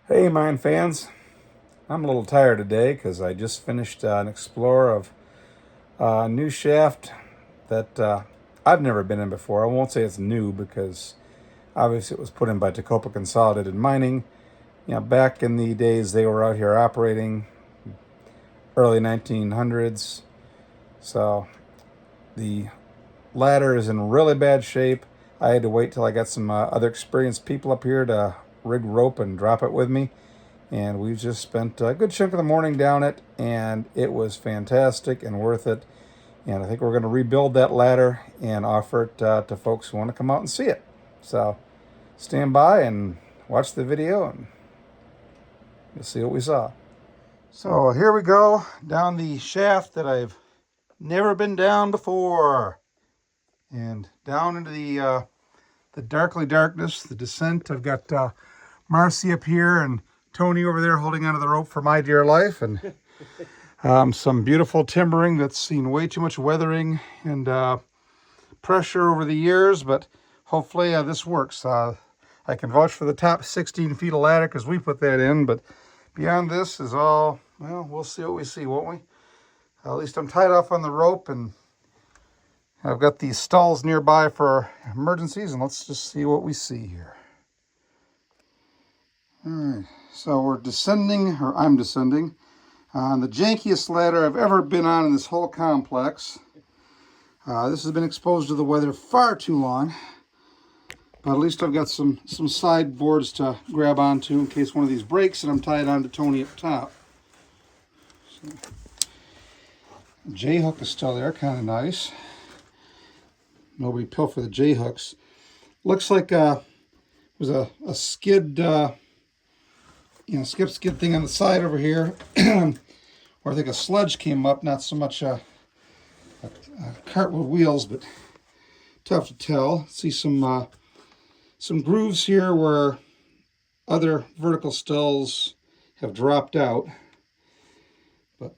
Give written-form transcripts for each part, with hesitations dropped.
Hey, mine fans. I'm a little tired today because I just finished an explore of a new shaft that I've never been in before. I won't say it's new because obviously it was put in by Tecopa Consolidated Mining. Back in the days they were out here operating, early 1900s. So the ladder is in really bad shape. I had to wait till I got some other experienced people up here to rig rope and drop it with me. And we've just spent a good chunk of the morning down it, and it was fantastic and worth it. And I think we're going to rebuild that ladder and offer it to folks who want to come out and see it. So stand by and watch the video, and you'll see what we saw. So here we go down the shaft that I've never been down before, and down into the darkly darkness, the descent. I've got Marci up here and Tony over there holding onto the rope for my dear life, and some beautiful timbering that's seen way too much weathering and pressure over the years, but hopefully this works. I can vouch for the top 16 feet of ladder because we put that in, but beyond this is all, well, we'll see what we see, won't we? At least I'm tied off on the rope, and I've got these stalls nearby for emergencies, and let's just see what we see here. All right, so we're descending, or I'm descending, on the jankiest ladder I've ever been on in this whole complex. This has been exposed to the weather far too long, but at least I've got some side boards to grab onto in case one of these breaks, and I'm tied onto Tony up top. So, J-hook is still there, kind of nice. Nobody pilfer the J-hooks. Looks like it was a skid, skid thing on the side over here, where I think a sledge came up, not so much a cart with wheels, but tough to tell. See some grooves here where other vertical stalls have dropped out, but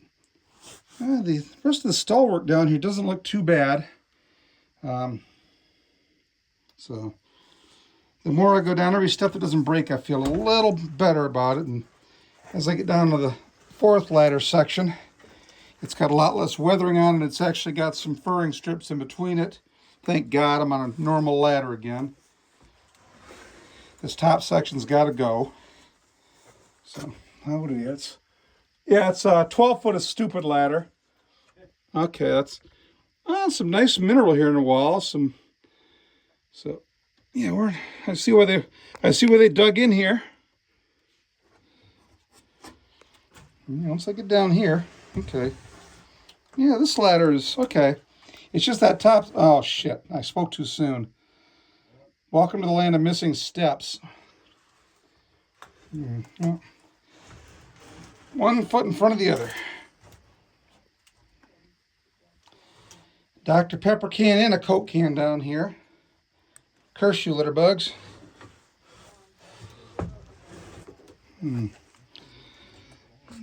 the rest of the stall work down here doesn't look too bad. So the more I go down, every step that doesn't break, I feel a little better about it. And as I get down to the fourth ladder section, it's got a lot less weathering on it. It's actually got some furring strips in between it. Thank God I'm on a normal ladder again. This top section's got to go. So, what are it's? Yeah, it's 12 foot of stupid ladder. Okay, that's some nice mineral here in the wall. Yeah, I see where they dug in here. Once I get down here, okay. Yeah, this ladder is okay. It's just that top. Oh shit! I spoke too soon. Welcome to the land of missing steps. One foot in front of the other. Dr. Pepper can and a Coke can down here. Curse you, litter bugs. There's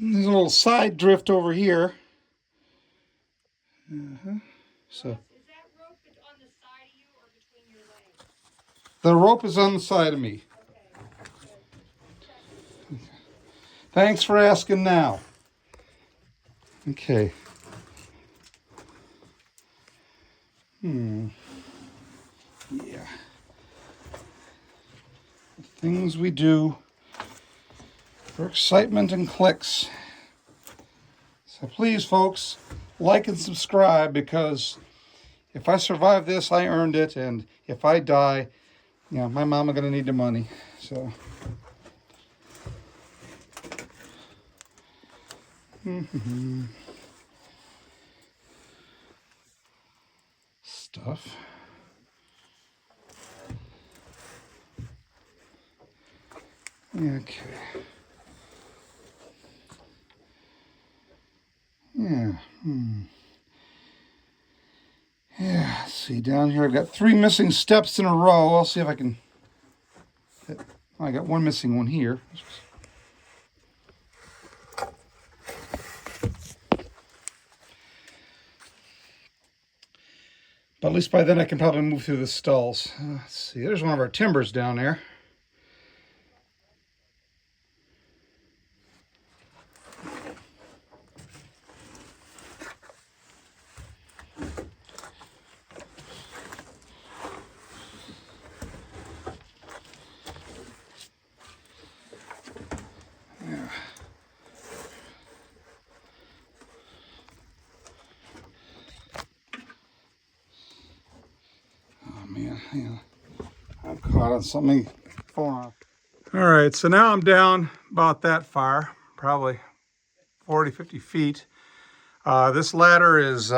a little side drift over here. So. Is that rope on the side of you or between your legs? The rope is on the side of me. Okay. Thanks for asking now. Okay. Yeah. The things we do for excitement and clicks. So please, folks, like and subscribe, because if I survive this, I earned it, and if I die, my mama gonna need the money. So. Stuff. Okay. Yeah. Yeah, let's see, down here I've got 3 missing steps in a row. I'll see if I can. I got one missing one here. But at least by then I can probably move through the stalls. Let's see, there's one of our timbers down there. Yeah, I'm caught on something falling off. All right, so now I'm down about that far, probably 40, 50 feet. This ladder is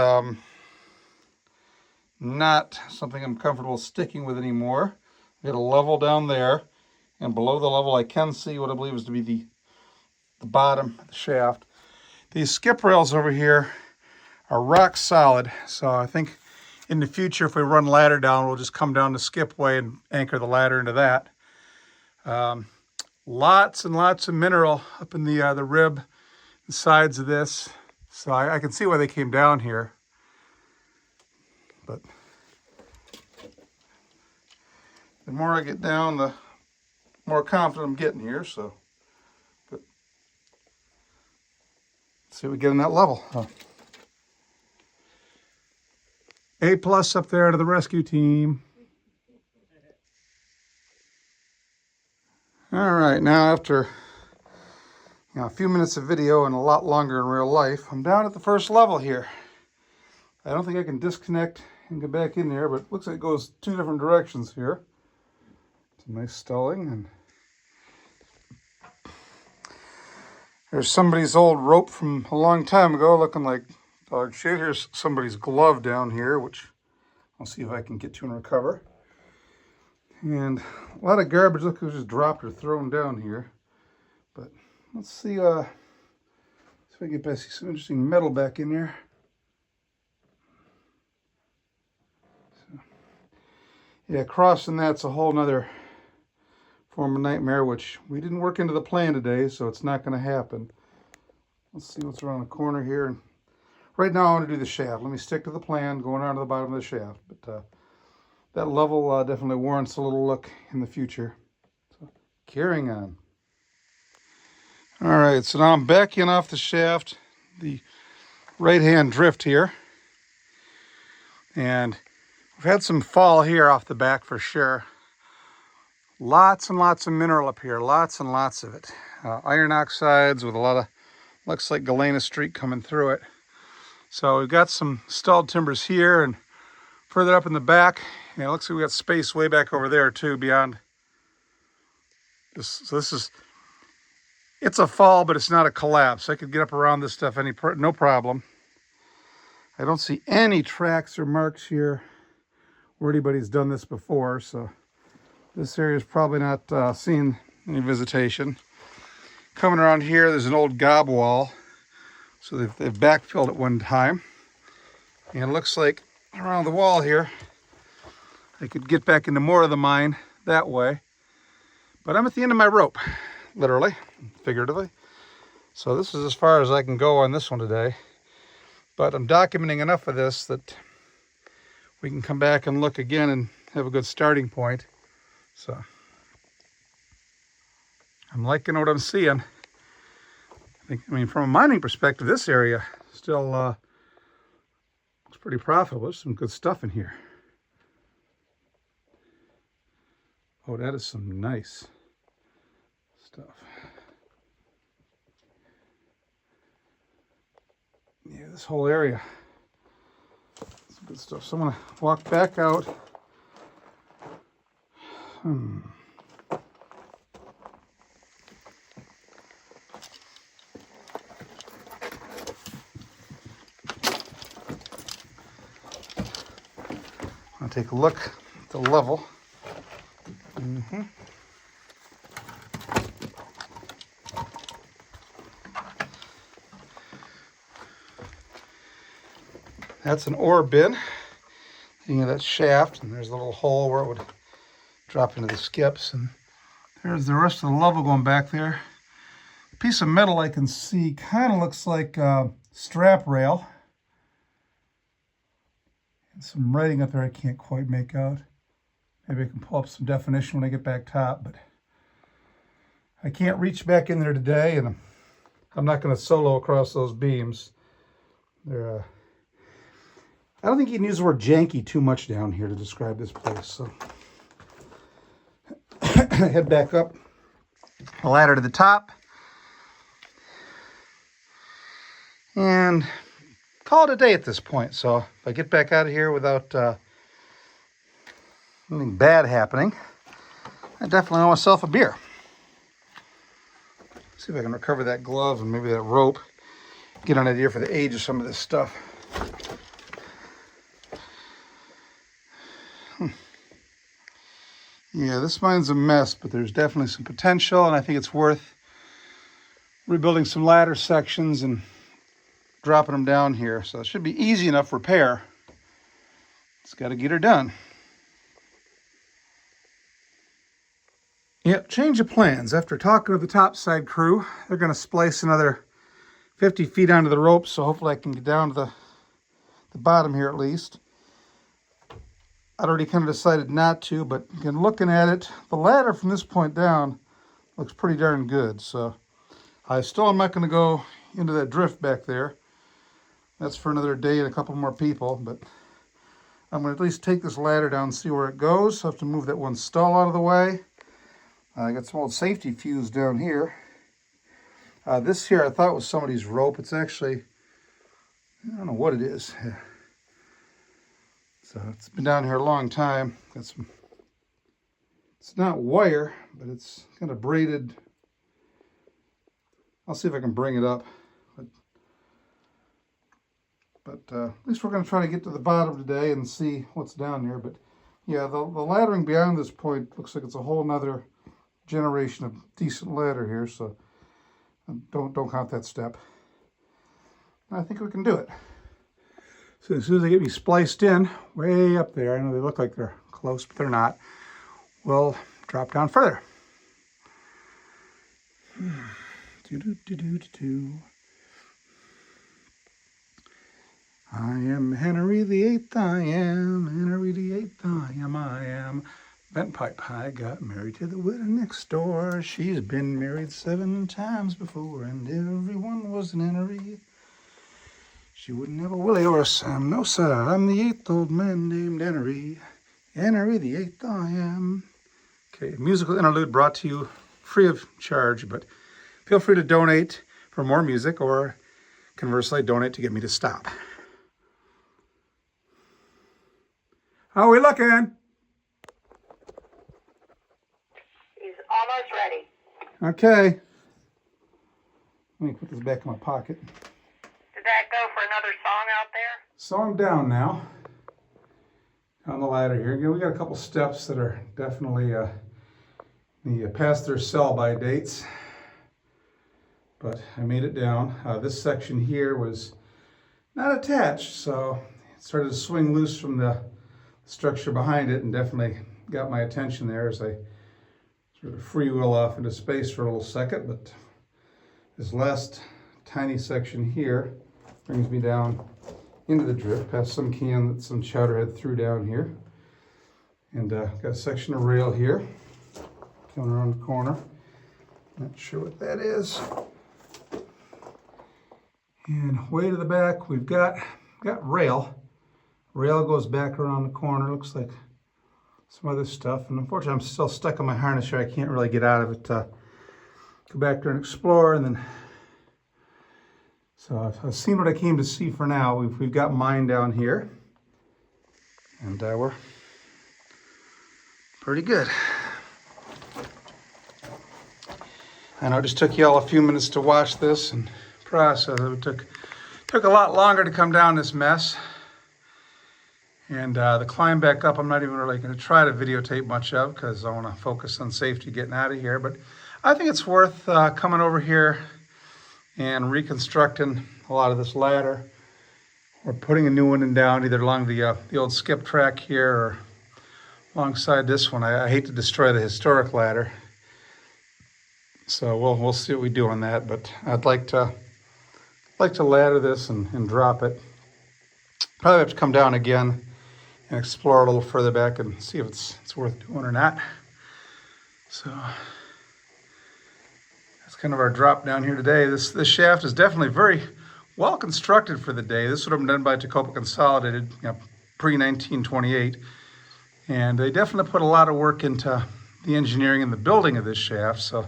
not something I'm comfortable sticking with anymore. I got a level down there, and below the level I can see what I believe is to be the bottom of the shaft. These skip rails over here are rock solid, so I think in the future if we run ladder down, we'll just come down the skip way and anchor the ladder into that. Lots and lots of mineral up in the rib and sides of this, so I can see why they came down here. But the more I get down, the more confident I'm getting here. So, but let's see what we get in that level. A+ up there to the rescue team. All right, now after a few minutes of video and a lot longer in real life, I'm down at the first level here. I don't think I can disconnect and get back in there, but it looks like it goes two different directions here. It's a nice stalling, and there's somebody's old rope from a long time ago looking like dog shit. Here's somebody's glove down here, which I'll see if I can get to and recover. And a lot of garbage, look, it was just dropped or thrown down here. But let's see, if I can get some interesting metal back in there. So, yeah, crossing that's a whole nother form of nightmare, which we didn't work into the plan today, so it's not going to happen. Let's see what's around the corner here. And right now I want to do the shaft. Let me stick to the plan, going around to the bottom of the shaft. But that level definitely warrants a little look in the future. So, carrying on. All right, so now I'm backing off the shaft, the right-hand drift here. And we've had some fall here off the back for sure. Lots and lots of mineral up here, lots and lots of it. Iron oxides with a lot of, looks like galena streak coming through it. So we've got some stalled timbers here and further up in the back. And it looks like we got space way back over there too beyond this. So this is, it's a fall, but it's not a collapse. I could get up around this stuff no problem. I don't see any tracks or marks here where anybody's done this before, so this area is probably not seeing any visitation. Coming around here, there's an old gob wall. So they've backfilled at one time. And it looks like around the wall here, I could get back into more of the mine that way. But I'm at the end of my rope, literally, figuratively. So this is as far as I can go on this one today. But I'm documenting enough of this that we can come back and look again and have a good starting point. So I'm liking what I'm seeing. I mean, from a mining perspective, this area still looks pretty profitable. There's some good stuff in here. Oh, that is some nice stuff. Yeah, this whole area, some good stuff. So I'm gonna walk back out. I'll take a look at the level. That's an ore bin. You know, that shaft, and there's a little hole where it would drop into the skips, and there's the rest of the level going back there. A piece of metal I can see kind of looks like a strap rail. And some writing up there I can't quite make out. Maybe I can pull up some definition when I get back top, but I can't reach back in there today, and I'm not going to solo across those beams. They're I don't think you can use the word janky too much down here to describe this place. So head back up the ladder to the top and call it a day at this point. So if I get back out of here without anything bad happening, I definitely owe myself a beer. See if I can recover that glove and maybe that rope. Get an idea for the age of some of this stuff. Yeah, this mine's a mess, but there's definitely some potential, and I think it's worth rebuilding some ladder sections and dropping them down here. So it should be easy enough repair. Just got to get her done. Yep, change of plans. After talking to the topside crew, they're going to splice another 50 feet onto the rope, so hopefully I can get down to the bottom here at least. I'd already kind of decided not to, but again, looking at it, the ladder from this point down looks pretty darn good. So I still am not going to go into that drift back there. That's for another day and a couple more people, but I'm going to at least take this ladder down and see where it goes. I have to move that one stall out of the way. I got some old safety fuse down here. This here I thought was somebody's rope. It's actually, I don't know what it is. So it's been down here a long time. Got some, it's not wire, but it's kind of braided. I'll see if I can bring it up. But at least we're going to try to get to the bottom today and see what's down there. But yeah, the laddering beyond this point looks like it's a whole nother generation of decent ladder here. So don't count that step. I think we can do it. So as soon as they get me spliced in, way up there, I know they look like they're close, but they're not, we'll drop down further. I am Henry VIII, I am Henry VIII, I am. Bent pipe, I got married to the widow next door. She's been married 7 times before, and everyone was an Henry. She wouldn't have a Willie or a Sam, no sir. I'm the 8th old man named Henry. Henry the 8th I am. Okay, musical interlude brought to you free of charge, but feel free to donate for more music or conversely donate to get me to stop. How are we looking? He's almost ready. Okay. Let me put this back in my pocket. Did that go for another song out there? Song down now. On the ladder here. Again, we got a couple steps that are definitely past their sell-by dates. But I made it down. This section here was not attached, so it started to swing loose from the structure behind it and definitely got my attention there as I sort of freewheel off into space for a little second. But this last tiny section here brings me down into the drift, past some can that some chowderhead threw down here. And got a section of rail here, coming around the corner. Not sure what that is. And way to the back, we've got rail. Rail goes back around the corner. Looks like some other stuff. And unfortunately, I'm still stuck on my harness here. I can't really get out of it. Go back there and explore, and then. So I've seen what I came to see for now. We've got mine down here, and we're pretty good. I know it just took you all a few minutes to watch this and process. It took a lot longer to come down this mess. And the climb back up, I'm not even really going to try to videotape much of because I want to focus on safety getting out of here. But I think it's worth coming over here and reconstructing a lot of this ladder, or putting a new one in down, either along the old skip track here or alongside this one. I hate to destroy the historic ladder, so we'll see what we do on that. But I'd like to ladder this and drop it. Probably have to come down again and explore a little further back and see if it's worth doing or not. So that's kind of our drop down here today. This shaft is definitely very well constructed for the day. This would have been done by Tecopa Consolidated, pre-1928. And they definitely put a lot of work into the engineering and the building of this shaft. So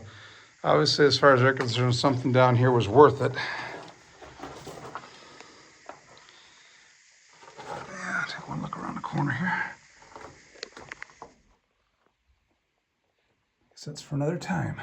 obviously, as far as they're concerned, something down here was worth it. Yeah, take one look around the corner here. that's for another time.